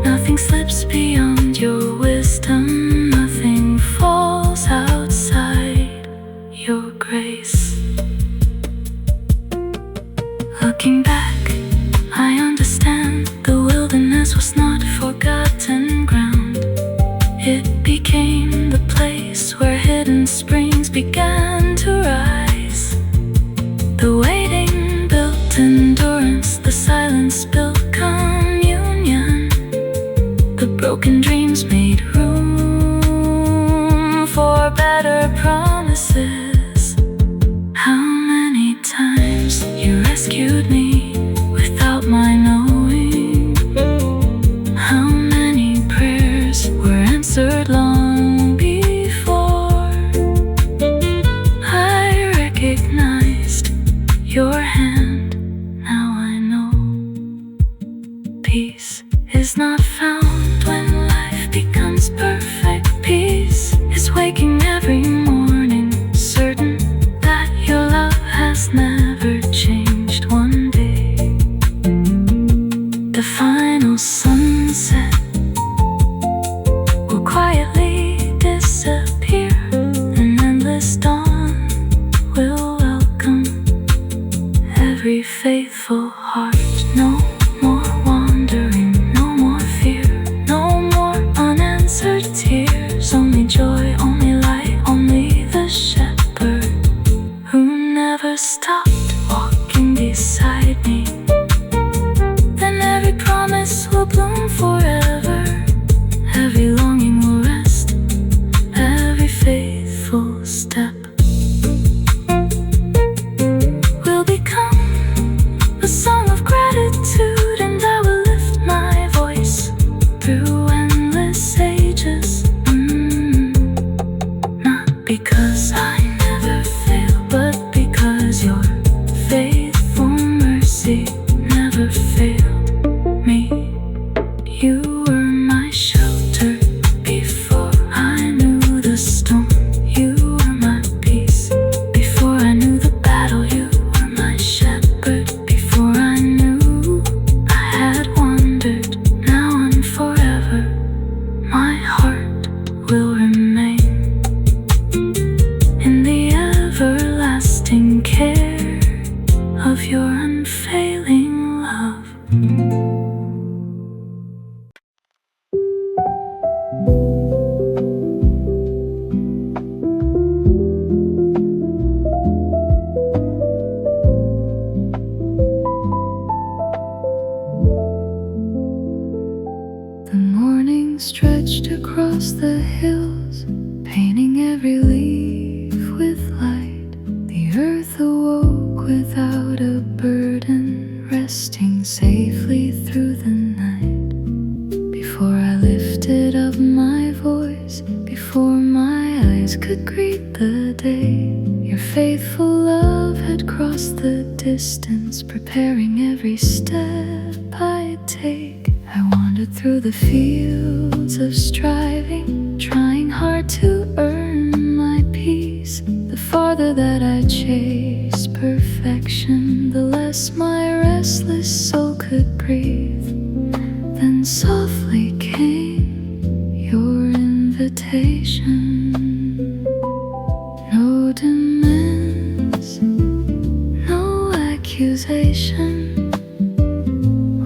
Nothing slips beyond your wisdom, nothing falls outside your grace. Looking back, I understand the wilderness was not forgotten ground. It became the place where hidden springs began to rise. The waiting built endurance, the silence built communion. The broken dreams made room for better promises. How many times you rescued me without my knowing? How many prayers were answered long before I recognized your hand? Now I know peace is not found when life final sunset will quietly disappear. An endless dawn will welcome every faithful heart. No more wandering, no more fear, no more unanswered tears. Only joy, only light, only the shepherd who never stopped walking beside me. Then every promise will bloom forever, every longing will rest, every faithful step will become a song of gratitude, and I will lift my voice through endless ages. Not because I never fail, but because your faithful mercy never failed me. You were my shelter before I knew the storm. You were my peace before I knew the battle. You were my shepherd before I knew I had wandered. Now and forever my heart will remain in the everlasting care of your unfailing love. The morning stretched across the hills, painting every leaf with light. The earth awoke without a burden, resting safely through the night. Before I lifted up my voice, before my eyes could greet the day, your faithful love had crossed the distance, preparing every step I'd take. I wandered through the fields of striving, trying hard to earn my peace. The farther that I chased perfection, the less my restless soul could breathe. Then softly came your invitation. No demands, no accusation,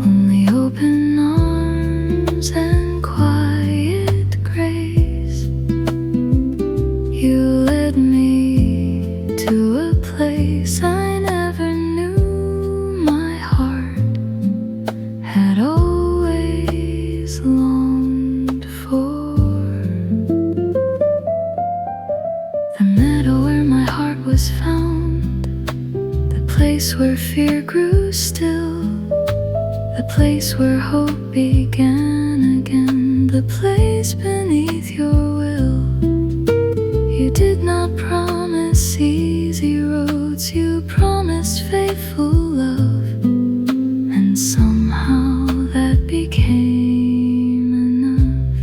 only open arms and quiet grace. You led me to a place I never knew my heart had always longed for. The meadow where my heart was found, the place where fear grew still, the place where hope began again, the place beneath your will. You did not promise easy roads, you promised faithful love, and somehow that became enough.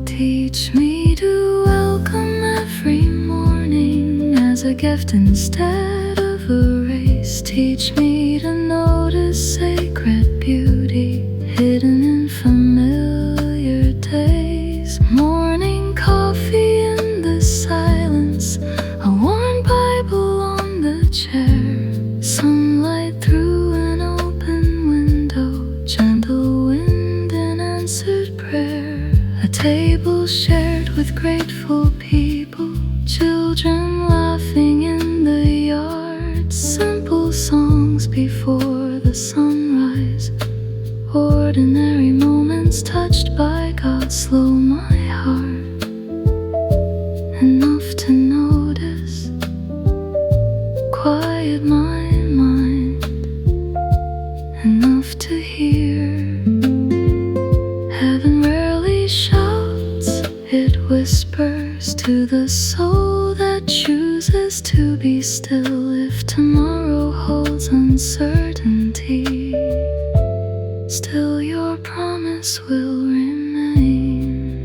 Teach me to welcome every morning as a gift instead of a race. Teach me to notice sacred beauty hidden in familiar days. Morning coffee in the silence, a warm Bible on the chair, sunlight through an open window, gentle wind and answered prayer. A table shared with grateful people, children laughing in the yard, simple songs before the sunrise, ordinary moments touched by God. Slow my heart enough to notice, quiet my mind enough to hear. Heaven rarely shouts, it whispers to the soul that chooses to be still. If tomorrow holds uncertainty, still your promise will remain.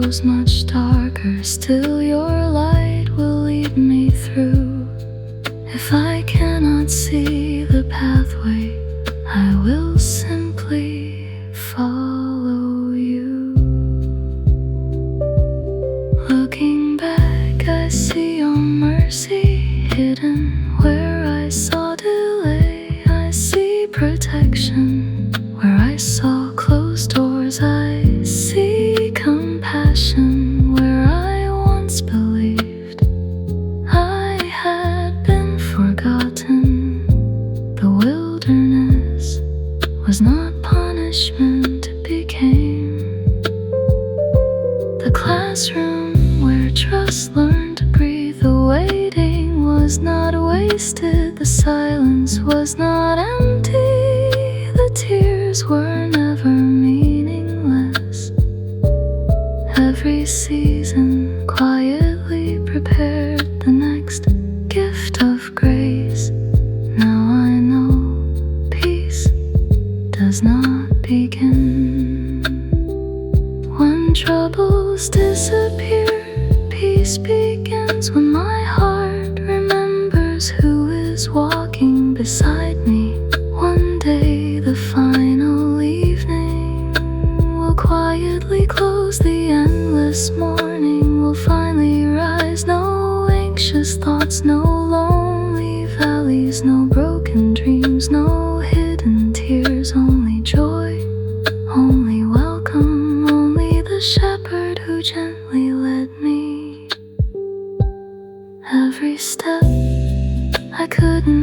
grows much darker, still your light will lead me through. If I cannot see the pathway, I will simply follow you. Looking back, I see your mercy hidden where I saw delay. I see protection where I saw closed doors. I see compassion where I once believed I had been forgotten. The wilderness was not punishment, it became the classroom where trust learned to breathe. The waiting was not wasted, the silence was not empty, the tears were never meaningless. Every season quietly prepared the next gift of grace. Now I know peace does not begin when troubles disappear. Peace begins when my heart remembers who is walking beside me. One day the final evening will quietly close, the endless morning will finally rise. No anxious thoughts, no lonely valleys, no broken dreams, no hidden tears, only joy, only welcome, only the shepherd who gently led me. Every step I couldn't